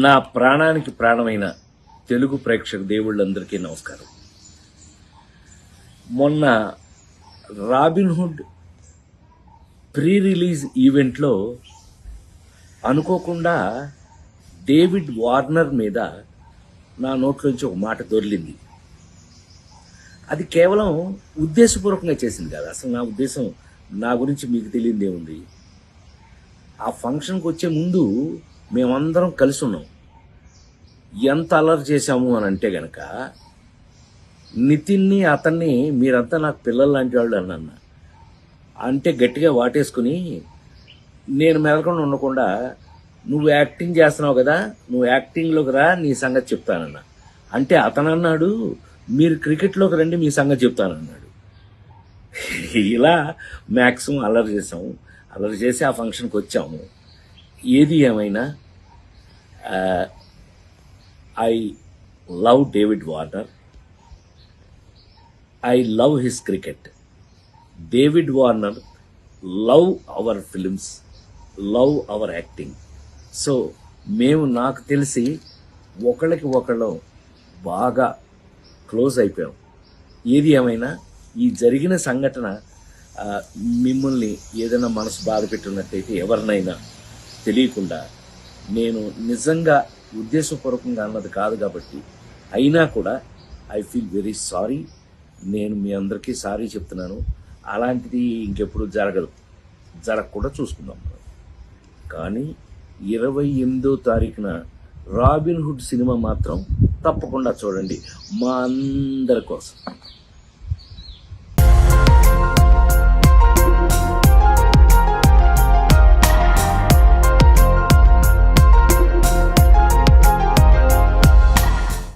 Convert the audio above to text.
నా ప్రాణానికి ప్రాణమైన తెలుగు ప్రేక్షక దేవుళ్ళందరికీ నమస్కారం. మొన్న రాబిన్హుడ్ ప్రీ రిలీజ్ ఈవెంట్లో అనుకోకుండా డేవిడ్ వార్నర్ మీద నా నోట్లోంచి ఒక మాట దొర్లింది. అది కేవలం ఉద్దేశపూర్వకంగా చేసింది కాదు. అసలు నా ఉద్దేశం, నా గురించి మీకు తెలియదే ఉంది. ఆ ఫంక్షన్కి వచ్చే ముందు మేమందరం కలిసి ఉన్నాం. ఎంత అల్లరి చేశాము అని అంటే గనక, నితిన్ని అతన్ని మీరంతా నాకు పిల్లలు లాంటి వాళ్ళు అన్న అంటే గట్టిగా వాటేసుకుని, నేను మెదకుండా ఉండకుండా, నువ్వు యాక్టింగ్ చేస్తున్నావు కదా, నువ్వు యాక్టింగ్లోకి రా, నీ సంగతి చెప్తానన్నా. అంటే అతను అన్నాడు, మీరు క్రికెట్లోకి రండి, మీ సంగతి చెప్తానన్నాడు. ఇలా మ్యాక్సిమం అల్లరి చేసాము. అల్లరి చేసి ఆ ఫంక్షన్కి వచ్చాము. ఏది ఏమైనా I love David Warner. I love his cricket. David Warner love our films, love our acting. So మేము, నాకు తెలిసి ఒకళ్ళకి ఒకళ్ళం బాగా క్లోజ్ అయిపోయాం. ఏది ఏమైనా ఈ జరిగిన సంఘటన మిమ్మల్ని ఏదైనా మనసు బాధ పెట్టినట్టయితే, ఎవరినైనా తెలియకుండా, నేను నిజంగా ఉద్దేశపూర్వకంగా అన్నది కాదు కాబట్టి, అయినా కూడా ఐ ఫీల్ వెరీ సారీ. నేను మీ అందరికీ సారీ చెప్తున్నాను. అలాంటిది ఇంకెప్పుడు జరగకుండా చూసుకుందాం. కానీ 28వ తారీఖున రాబిన్హుడ్ సినిమా మాత్రం తప్పకుండా చూడండి, మా అందరి కోసం.